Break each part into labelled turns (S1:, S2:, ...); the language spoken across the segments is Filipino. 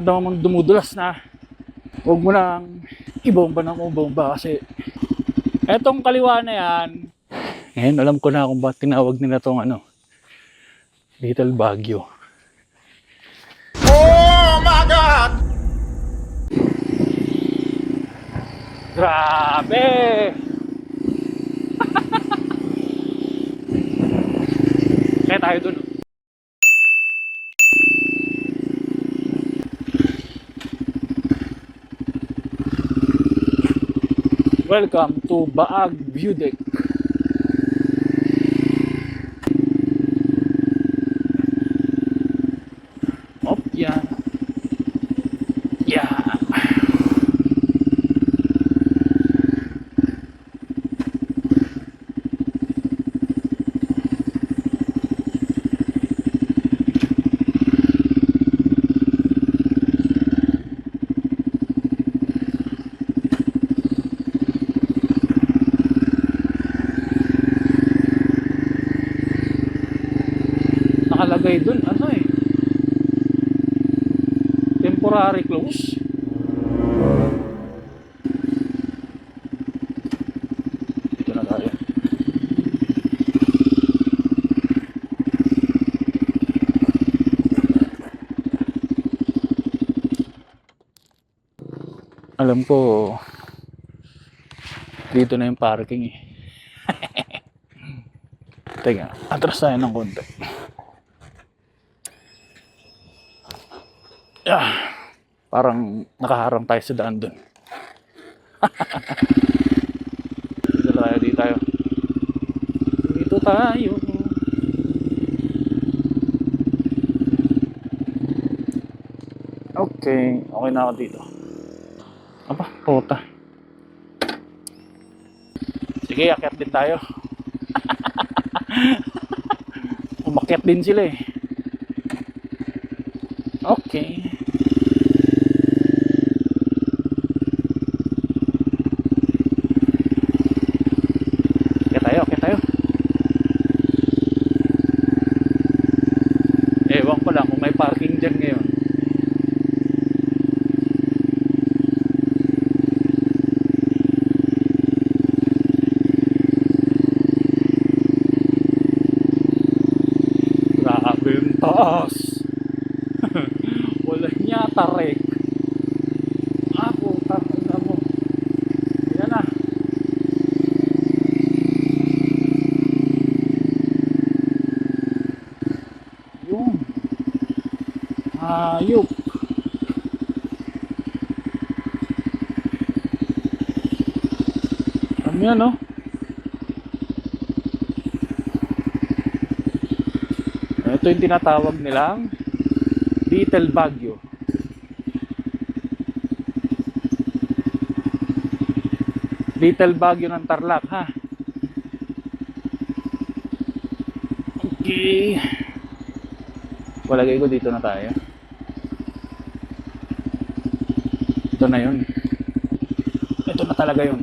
S1: naman dumudulas na. Huwag mo nang ibomba ng bomba kasi etong kaliwa na yan. Ngayon alam ko na kung bakit tinawag nila tong Little Baguio.
S2: Oh my God!
S1: Grabe! Kaya tayo dun. Welcome to Baag View Deck. Op, yan. Yeah. Nakalagay dun, temporary close. Dito na tayo. Alam ko dito na yung parking eh. Teka, atras tayo ng konti. Parang nakaharang tayo sa daan dun. Dito tayo. Dito tayo. Okay na ako dito. Aba, puta. Sige, akyat din tayo. Umakyat din sila eh. Okay. Akyat tayo. Ewan ko lang kung may parking dyan ngayon. Grabe yung taas. Wala niya tarek. Puta, ano mo. Yan na. Yung hayop. Ano yan, no? Ito yung tinatawag nilang Little Baguio. Little Baguio ng Tarlac, ha? Okay. Walagay ko dito na tayo. Ito na yun. Ito na talaga yun.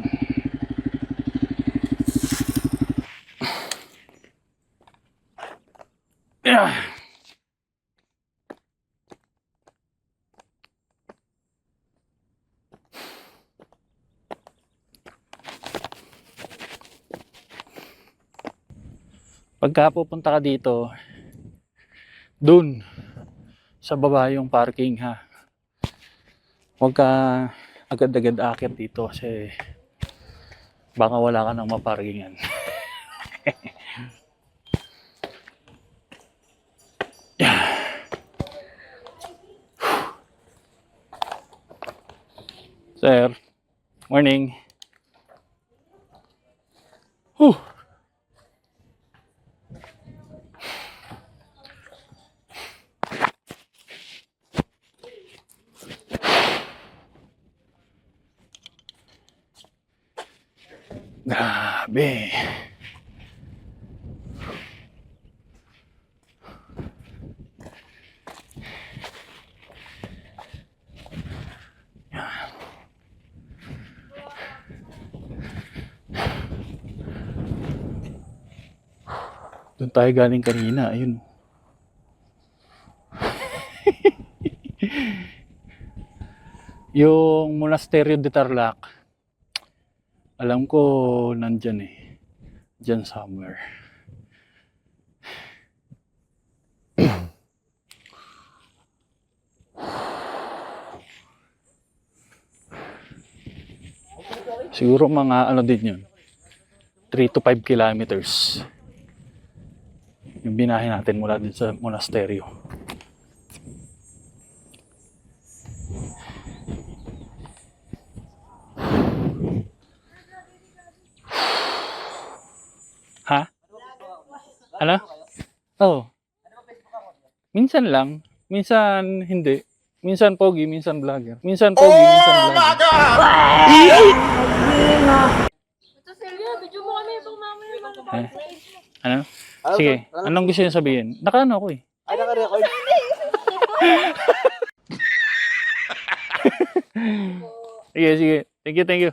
S1: Pagka pupunta ka dito, dun sa baba yung parking, ha. Huwag ka agad-agad aakyat dito kasi baka wala ka nang maparkingan. Sir, morning. Grabe. Doon tayo galing kanina, ayun. Yung Monasterio de Tarlac, alam ko nandyan eh. Dyan somewhere. Siguro mga ano din yun. 3 to 5 kilometers. Yung binahe natin mula din sa monasteryo. Ha? Ano? Oh. Minsan lang. Minsan hindi. Minsan pogi, minsan vlogger. Minsan pogi, minsan vlogger.
S2: Ito, Celia, video mo kami itong mamaya
S1: Eh, ano? Sige. Anong gusto niyo sabihin? Nakaano ako eh.
S3: Ay, naka-record.
S1: Sige, sige. Thank you, thank you.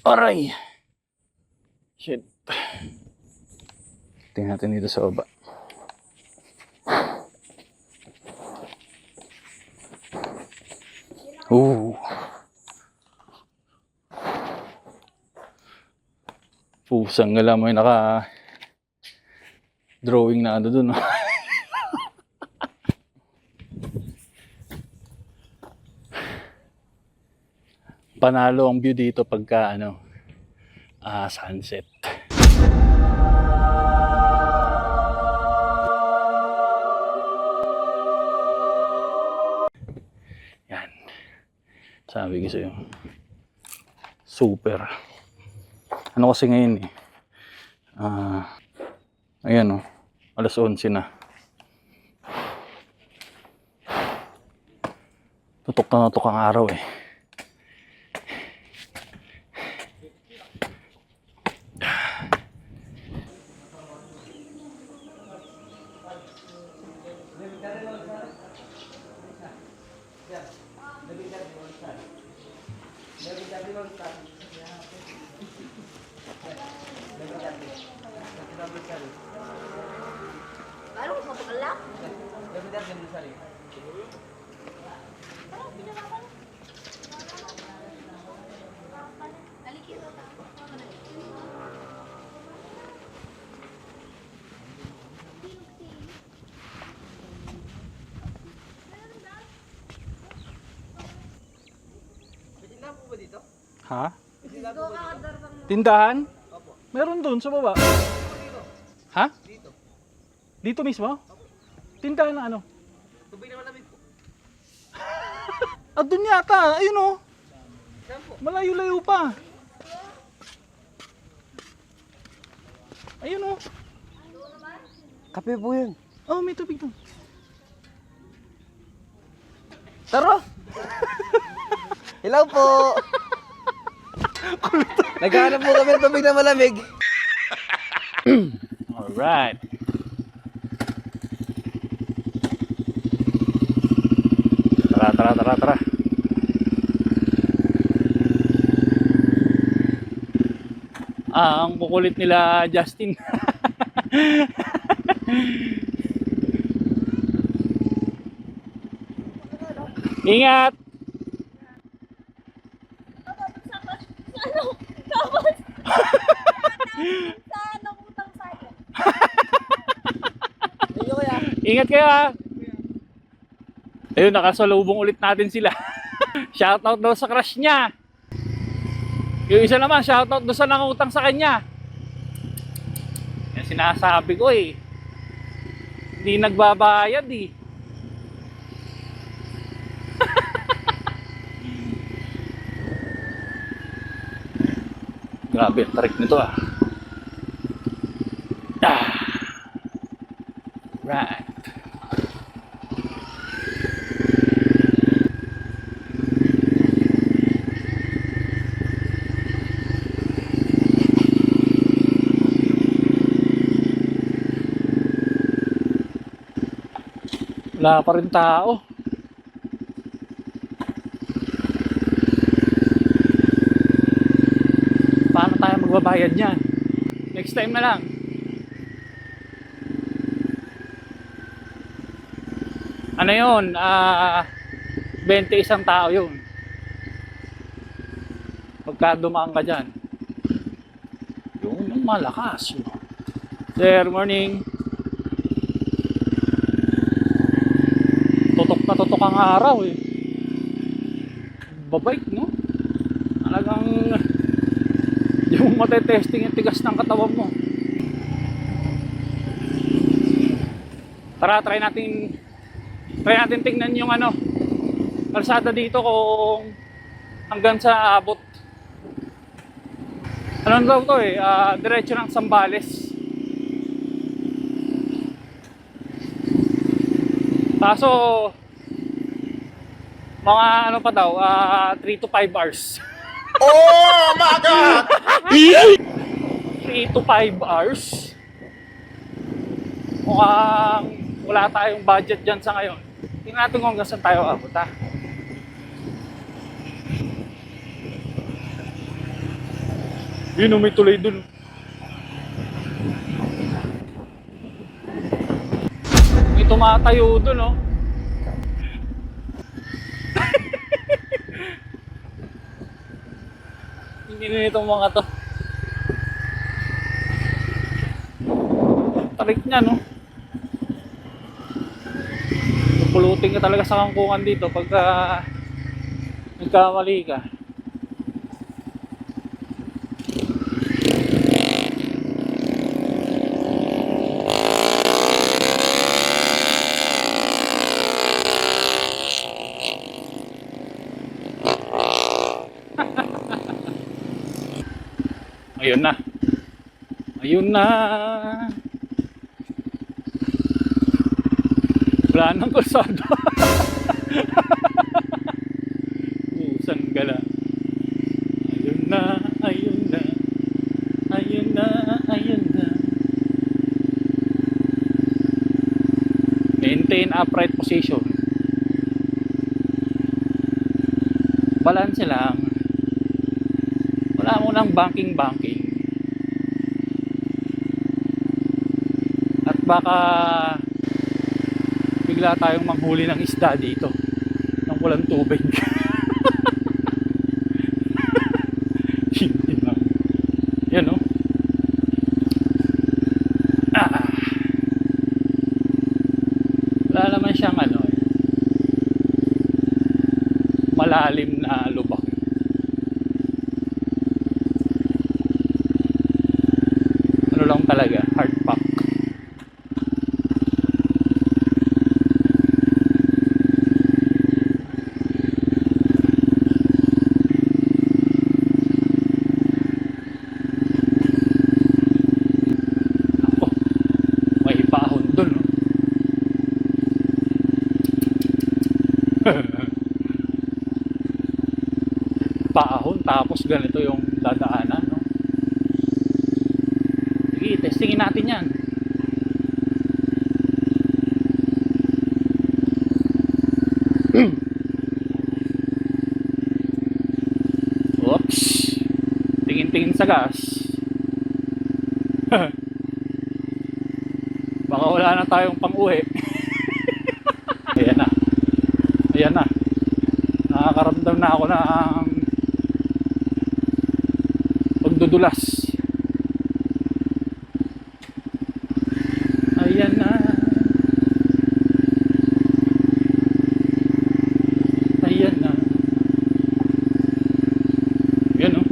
S1: Aray! Shit. Tingnan natin dito sa baba. Ooh. Pusang gala mo yung naka drawing na ano dun. Panalo ang view dito pagka ano, sunset. Yan. Sabi ko sa'yo. Super. Ano kasi ngayon eh. Ayan oh. Alas 11 na. Tutok na tutok ang araw eh.
S2: Ano ko sa kalak?
S1: Ha? Tindahan? Meron doon sa baba. Ha? Dito mismo? Tindahan na ano?
S3: Tubig na malamig po.
S1: Ah, doon yata. Ayun oh. Malayo-layo pa. Ayun oh.
S3: Kape po yun.
S1: Oh, may tubig doon.
S3: Taro! Hello po! Naghahanap po kami ng tubig na malamig.
S1: Alright. Tara. Ang kukulit nila Justin. Ingat!
S2: Saan ang utang sa'yo?
S3: Ayun kaya.
S1: Ingat kayo ha! Ayun, nakasalubong ulit natin sila. Shoutout daw sa crush niya. Yung isa naman, shoutout daw sa nangutang sa kanya. Yan sinasabi ko eh. Hindi nagbabayad eh. Grabe, ang tarik nito ah. Right. Wala pa rin tao. Paano tayo magbabayad niyan? Next time na lang. Ano yun? 21 tao yun. Pagka dumaan ka dyan. Yung malakas. Yun. Sir, morning. Tutok na tutok ang araw eh. Babait, no? Talagang yung matetesting yung tigas ng katawan mo. Tara, try natin tingnan yung ano, kalsada dito kung hanggang sa abot. Ano daw to eh, diretso ng Zambales. Kaso mga ano pa daw, 3 to 5 hours.
S4: Oh my God!
S1: 3 to 5 hours. Mukhang wala tayong budget dyan sa ngayon. Tingnan natin kung hanggang saan tayo abot, ha? Yun, may tuloy dun. May tumatayo dun, oh. Hindi na itong mga to. Tarik niya, no? Pulutin ka talaga sa kangkungan dito pagka nagkamali ka. Ayun na. Ayun na. Wala nang kalsada. Pusang gala. Ayun na, ayun na. Ayun na, ayun na. Maintain upright position. Balance lang. Wala mo nang banking. At baka bigla tayong manghuli ng isda dito nang walang tubig. Yan, no? Wala naman siyang ano, malalim na lubak. Ano lang talaga, hard pack. Ako, may ipahon dun, no? Paahon tapos ganito yung dadaanan, no? Sige, testingin natin yan. Oops. Tingin-tingin sa gas. Baka wala na tayong pang-uwi. Ayan na. Ayan na. Nakakaramdam na ako ng pagdudulas. Ayan na. Ayan na. Ayan, no?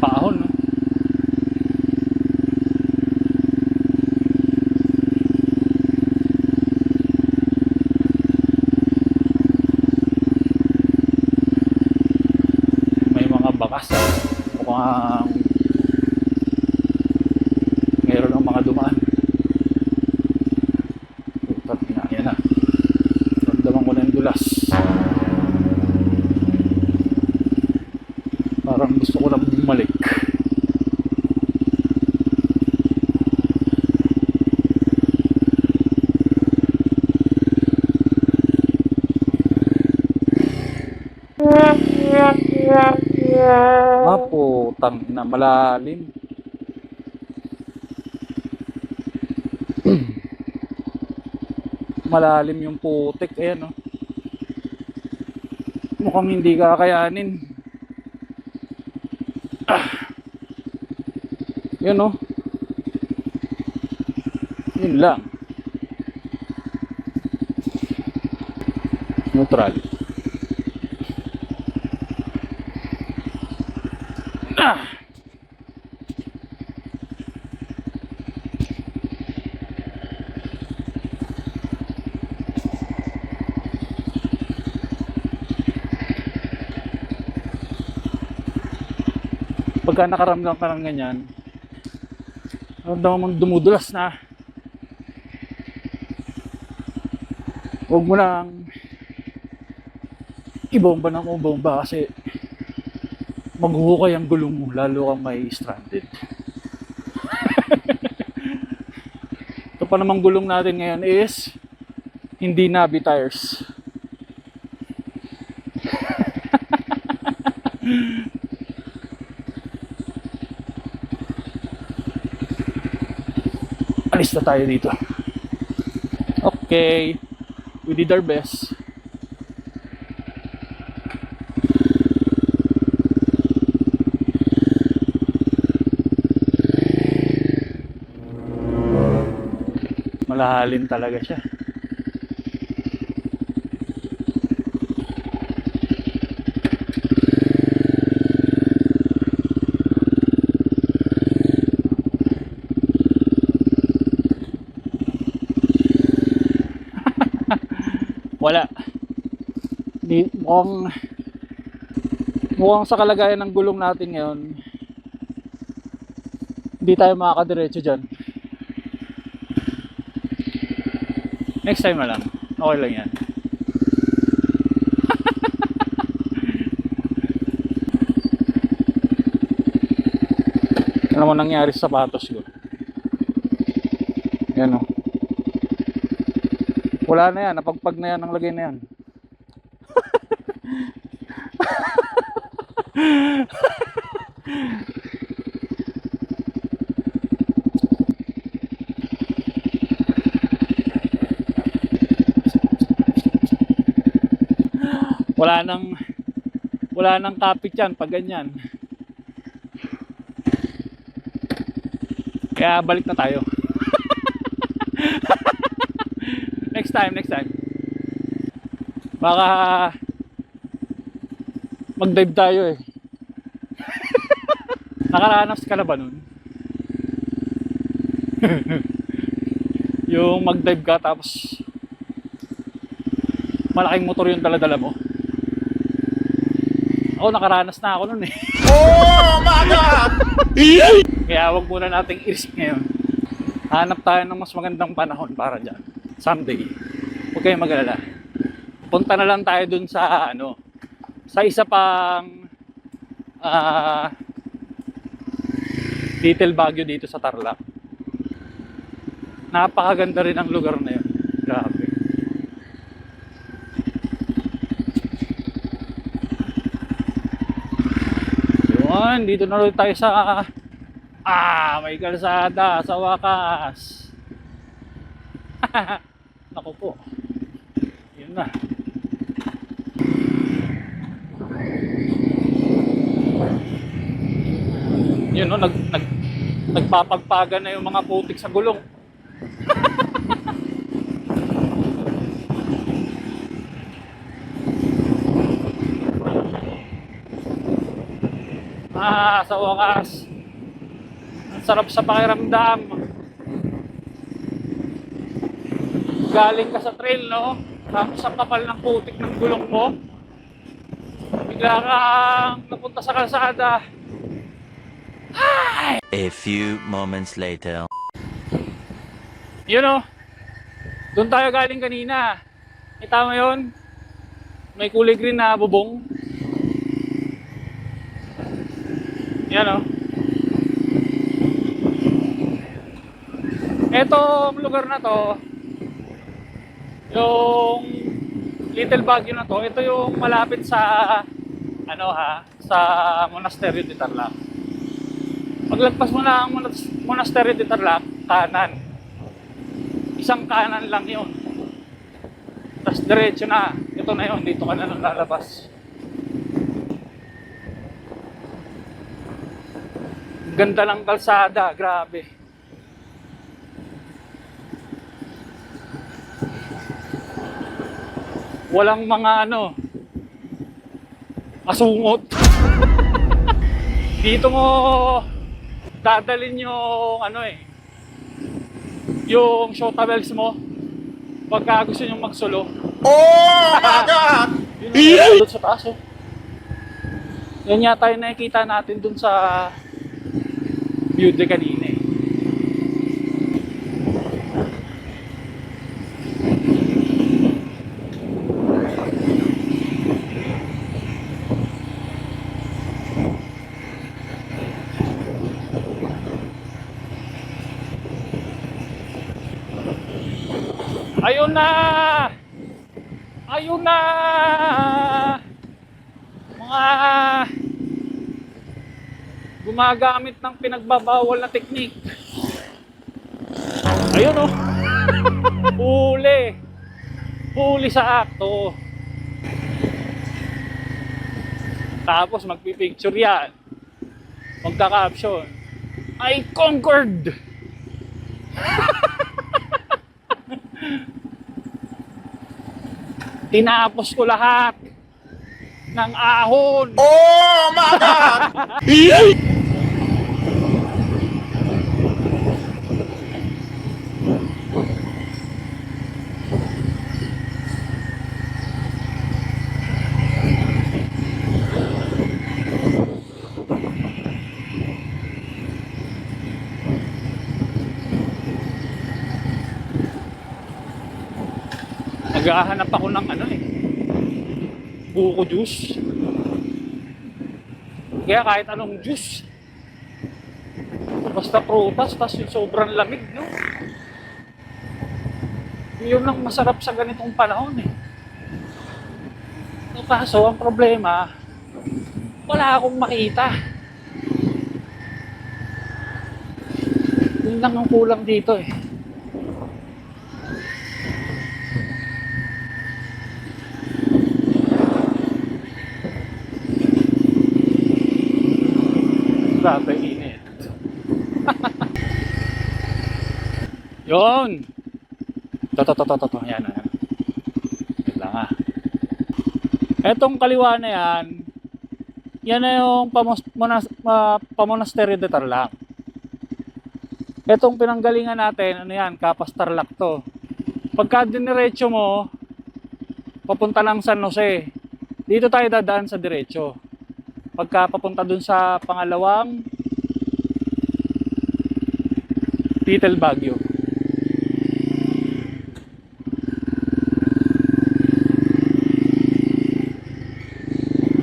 S1: Paahon, no? May mga bakas. Mukhang mayroon ng mga dumaan. Ayan na. Ramdaman ko na yung dulas. Parang gusto ko na bumalik. Putang ina, malalim. Malalim yung putik. Ayan, oh. Mukhang hindi kakayanin. Yun, oh. Yun lang. Neutral. Pagka nakaramdam ka ng ganyan, ramdam mong dumudulas na, huwag mo nang ibomba ng bomba kasi maghuhukay ang gulong mo, lalo kang may stranded. Ito pa namang gulong natin ngayon is hindi Nabi tires. Alis na tayo dito. Okay, we did our best. Malalim talaga siya. Wala. Mukhang sa kalagayan ng gulong natin ngayon, hindi tayo makakadiretso dyan. Next time na lang. Okay lang yan. Ano mo nangyari sa sapatos ko? Yan, o. Wala na yan. Napagpag na yan ang lagay na yan. Wala nang kapit yan pag ganyan. Kaya balik na tayo. Next time. Baka mag-dive tayo eh. Nakaranas ka na ba nun? Yung mag-dive ka tapos malaking motor yung dala-dala mo. Ako nakaranas na ako nun eh.
S4: Oh my God!
S1: Kaya wag muna nating i-risk ngayon. Hanap tayo ng mas magandang panahon para dyan. Someday. Huwag kayong mag-alala. Punta na lang tayo dun sa sa isa pang Little Baguio dito sa Tarlac. Napakaganda rin ang lugar na yun. Grabe. Yun, dito na ulit tayo sa may kalsada sa wakas. Naku po. Yun na. Yun, no, nagpapagpaga na yung mga putik sa gulong. Sa wakas. Ang sarap sa pakiramdam. Galing ka sa trail, no? Tapos ang kapal ng putik ng gulong mo. Bigla kang napunta sa kalsada.
S5: A few moments later.
S1: Yun, no? Doon tayo galing kanina. Kita mo yun? May kulay green na bubong. Yan, no? Etong lugar na to, yung Little Baguio na to, ito yung malapit sa sa Monasterio de Tarlac. Paglagpas mo na ang Monasterio de Tarlac, kanan. Isang kanan lang yun. tas diretso na. Ito na yun, dito ka na lang lalabas. Ganda ng kalsada, grabe. Walang mga asungot. Dito mo dadalhin yung yung shotables mo pagka gusto nyo magsulo.
S4: Oh my God!
S1: Yun doon sa taas, oh. Yan yata yung nakikita natin dun sa view de kanina eh. Ayun na! Ayun na! Mga gumagamit ng pinagbabawal na teknik. Ayun oh. Huli. Huli sa akto. Tapos magpipicture yan. Magka-caption. I conquered! Tinapos ko lahat ng ahon.
S4: Oh my God!
S1: Naghahanap ako ng buko juice. Kaya kahit anong juice. Basta prutas, tas yung sobrang lamig, no? Yun lang masarap sa ganitong panahon eh. No, kaso, ang problema, wala akong makita. Yun lang ang kulang dito eh. Grabe init. Yun. To. Yan. Yan lang ah. Etong kaliwa na yan, yan na yung Pamonasterio de Tarlac. Etong pinanggalingan natin, Kapas Tarlac to. Pagka diniretso mo, papunta ng San Jose. Dito tayo dadaan sa diretso. Pagka papunta dun sa pangalawang Little Baguio.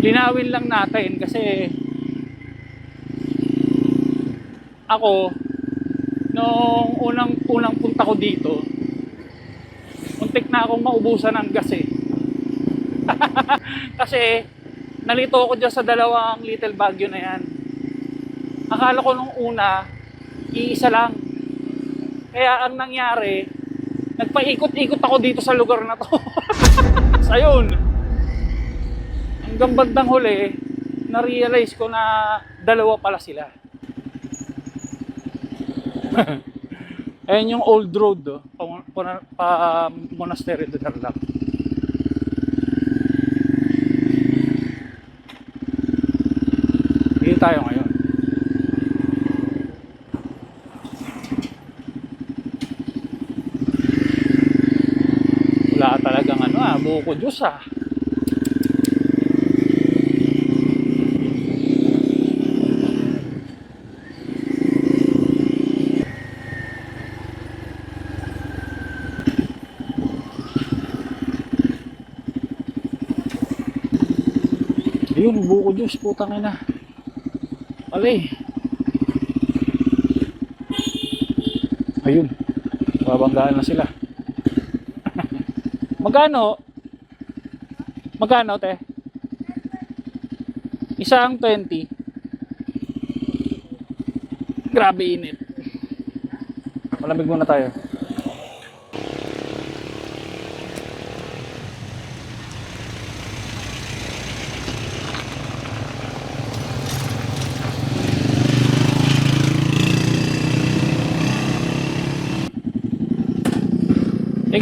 S1: Linawin lang natin kasi ako nung unang punta ko dito, muntik na akong maubusan ng gas eh. Kasi nalito ako dyan sa dalawang Little Baguio na yan. Akala ko nung una, iisa lang. Kaya ang nangyari, nagpaikot-ikot ako dito sa lugar na to. So ayun, hanggang bandang huli, na-realize ko na dalawa pala sila. Ayan yung old road, pa Monasterio de Tarlac. Dito tayo ngayon. Wala talagang buko juice ah. Ayun, buko juice, putang ina. Alay. Ayun. Babanggaan na sila. Magkano? Magkano, te? Isang 20. Grabe init. Malamig muna tayo.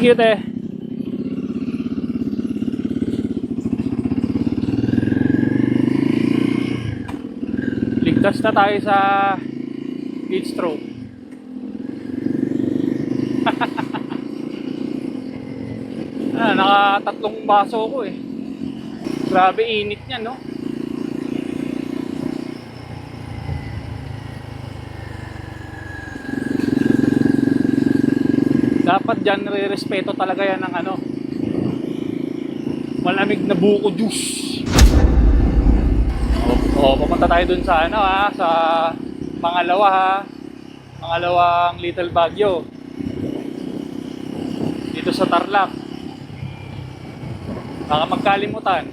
S1: Thank you, te. Ligtas na tayo sa heat stroke. Naka-3 baso ko eh. Grabe init niya, no? Dapat dyan re-respeto talaga yan ng ano, malamig na buko juice. Pupunta tayo dun sa ano ha, sa pangalawa ha. Pangalawang Little Baguio. Dito sa Tarlac. Baka magkalimutan.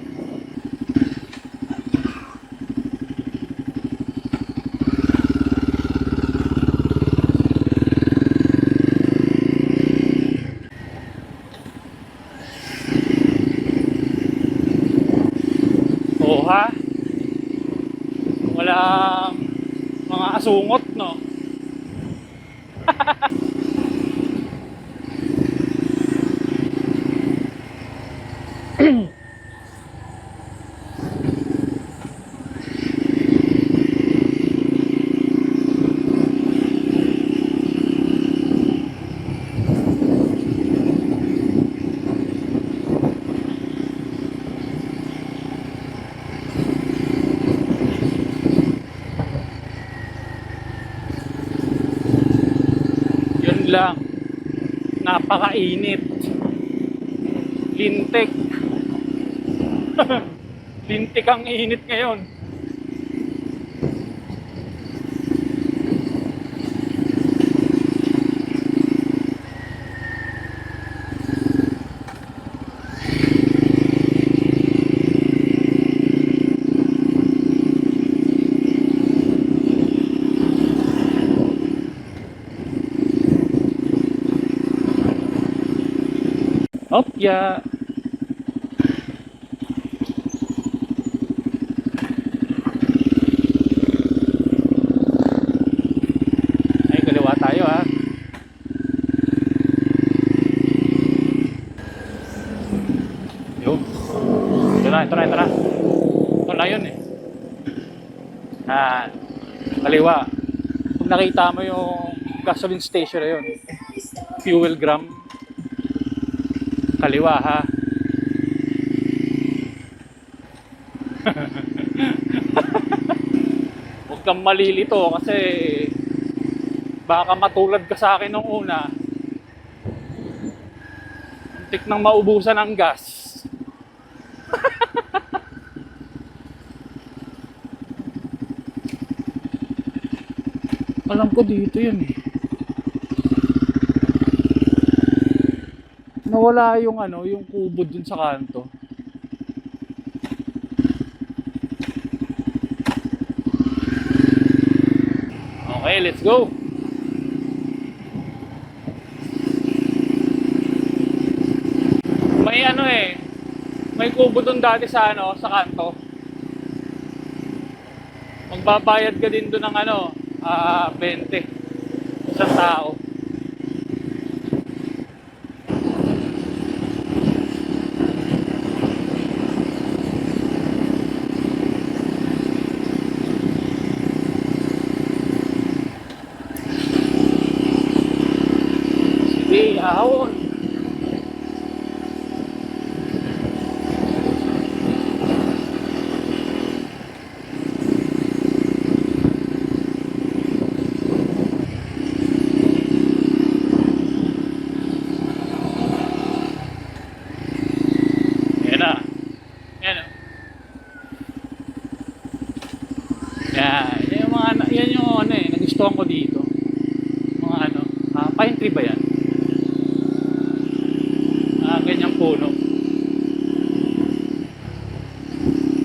S1: Oo ha. Walang mga asungot, no? Yun lang. Napakainit. Lintik. Lintik ang init ngayon. Opya. Ay, kaliwa tayo ha. Yo. Ito na. Ito na yun eh. Kaliwa. Kung nakita mo yung gasoline station na yun, fuel gram, kaliwa ha. Huwag kang malilito kasi baka matulad ka sa akin nung una. Muntik nang maubusan ng gas. Alam ko dito yun eh. Nawala yung ano, yung kubo dun sa kanto. Okay, let's go. May ano eh, may kubo dun dati sa ano, sa kanto. Magbabayad ka din dun ng ano, 20 isang tao. Sige, ahon. Yan na. Yan o. Yan yung mga, yan yung ano eh, nagustuhan ko dito. Mga ano, pine tree ba yan? Ganyang puno.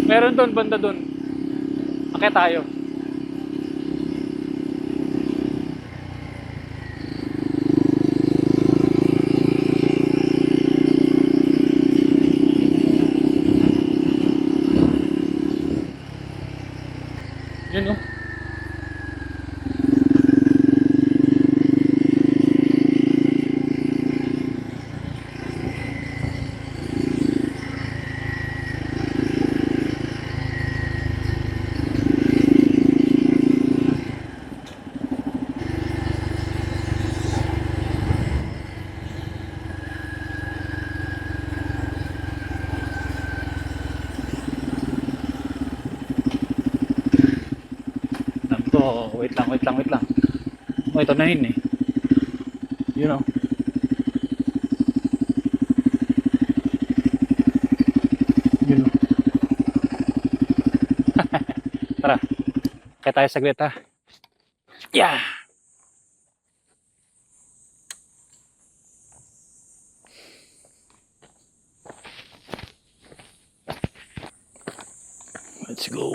S1: Meron doon, banda doon. Akit tayo. Yun oh. Oh, wait lang. Oh, ito na yun eh. You know. You know. Tara. Kaya tayo saglit ha. Yeah! Let's go.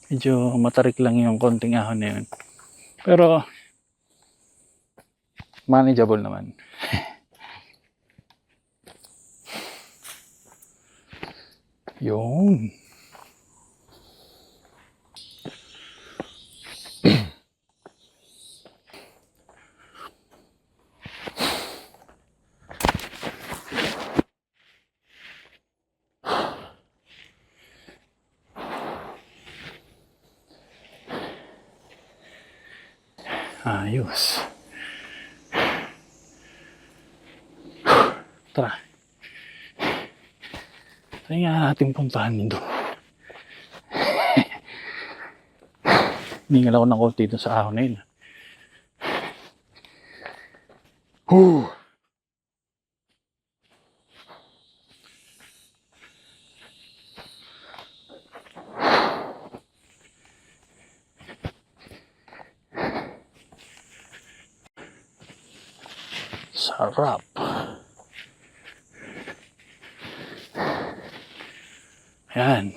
S1: Medyo matarik lang yung konting ahon na yun. Pero, manageable naman. Yun. Ayos. Tara. Try nga natin puntahan doon. Hiningal ako ng konti doon sa ahon na yun. Whew. Sarap. Yan.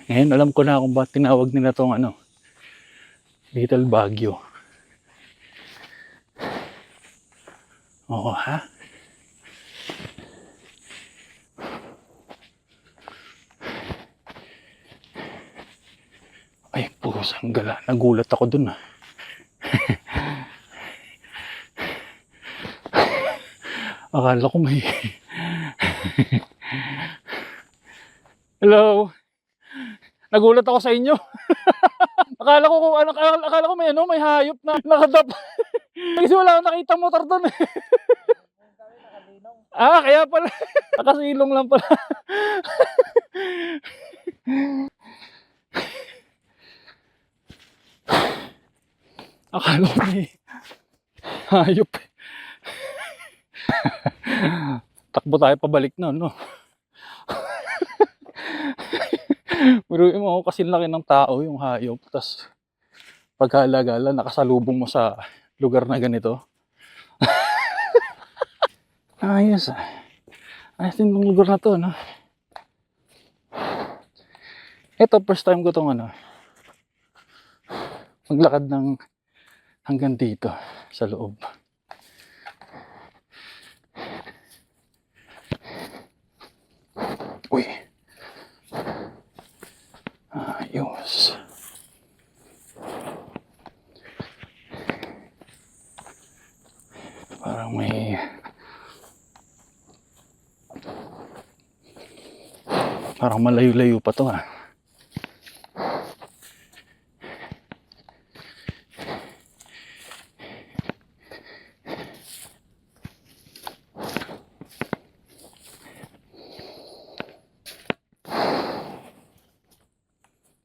S1: Ngayon alam ko na kung bakit tinawag nila tong ano, Little Baguio. Oo ha? Ay, pusang gala. Nagulat ako dun ah. Akala ko may... Hello? Nagulat ako sa inyo. Akala ko may ano, may hayop na nakadap. Kasi wala akong nakita motor doon. Ah, kaya pala. Nakasilong lang pala. Akala ko may hayop. Takbo tayo pabalik na, no? Pero mo kasi laki ng tao yung hayop. Tapos pagkalagala, nakasalubong mo sa lugar na ganito. Ayos ah. Ayos din yung lugar na to, no? Ito, first time ko tong ano, maglakad ng hanggang dito sa loob. Uy. Ayos. Parang may... Parang malayo-layo pa to ah.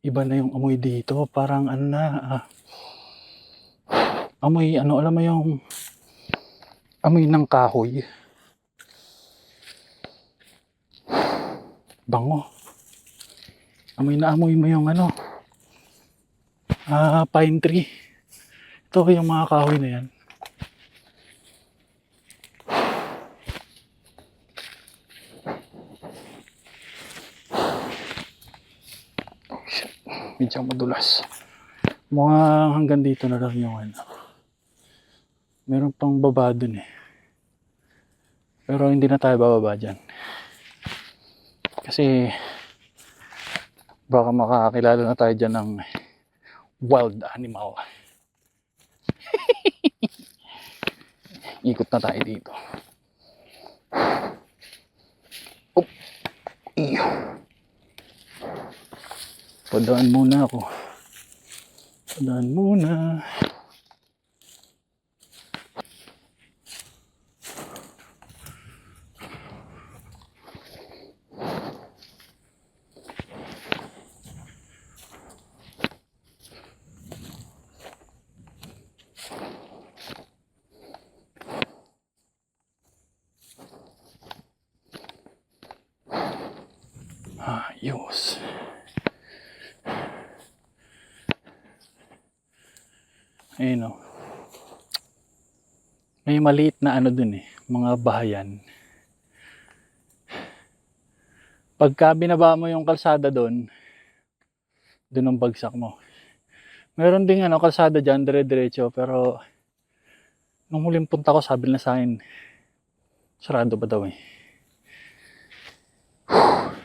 S1: Iba na yung amoy dito. Parang ano na amoy ano, alam mo yung amoy ng kahoy. Bango. Amoy na amoy mo yung ano, pine tree. Ito yung mga kahoy na yan. Oh shit, medyo madulas. Mga hanggang dito na lang yung ano. Meron pang baba dun eh. Pero hindi na tayo bababa dyan. Kasi baka makakilala na tayo dyan ng wild animal. Ikot na tayo dito. Oh, Padaan muna ako. Padaan muna. Ayos. Ayun o. May maliit na ano dun eh, mga bahayan. Pagka binaba mo yung kalsada dun ang bagsak mo. Meron ding ano, kalsada dyan, dire-diretso, pero nung huling punta ko, sabi na sa akin, sarado pa daw eh.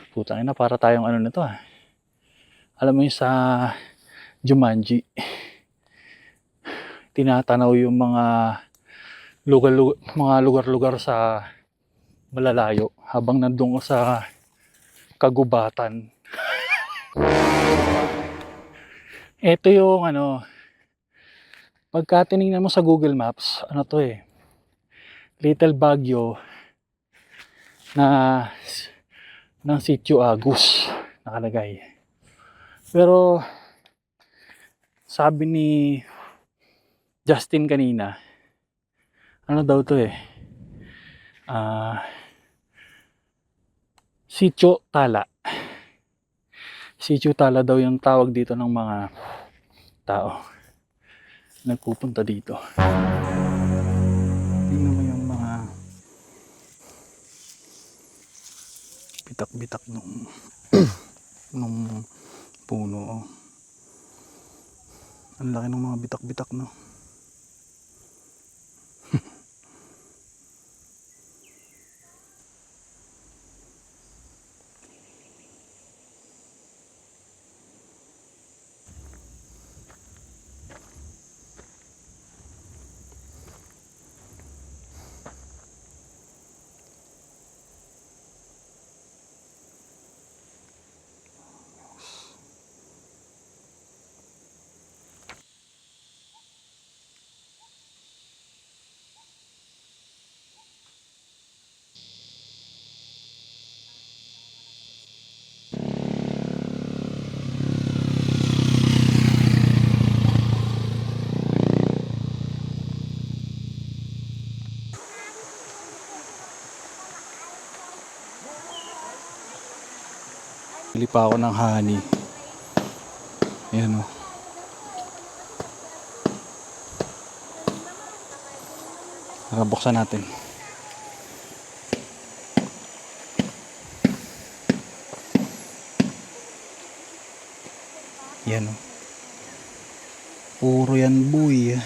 S1: Putang ina, para tayong ano na to ah. Alam mo yung sa Jumanji, tinatanaw yung mga lugar-lugar sa malalayo habang nandun ko sa kagubatan. Ito yung ano, pagka tinignan mo sa Google Maps, ano to eh, Little Baguio na ng Sitio Agus nakalagay. Pero sabi ni Justin kanina, ano daw to eh, Sitio Tala. Sitio Tala daw yung tawag dito ng mga tao nagpupunta dito. Tingnan mo yung mga bitak-bitak nung nung puno. Ang laki ng mga bitak-bitak, no? Bili pa ako ng honey. Ayan o. Buksan natin. Yan o. Puro yan boy.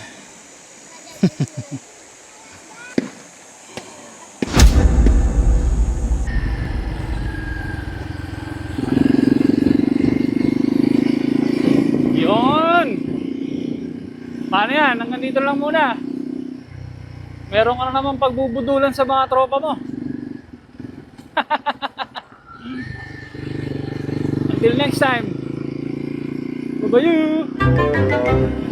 S1: Yun! Paano yan? Hanggang dito lang muna. Meron ka na naman pagbubudulan sa mga tropa mo. Until next time. Bye-bye!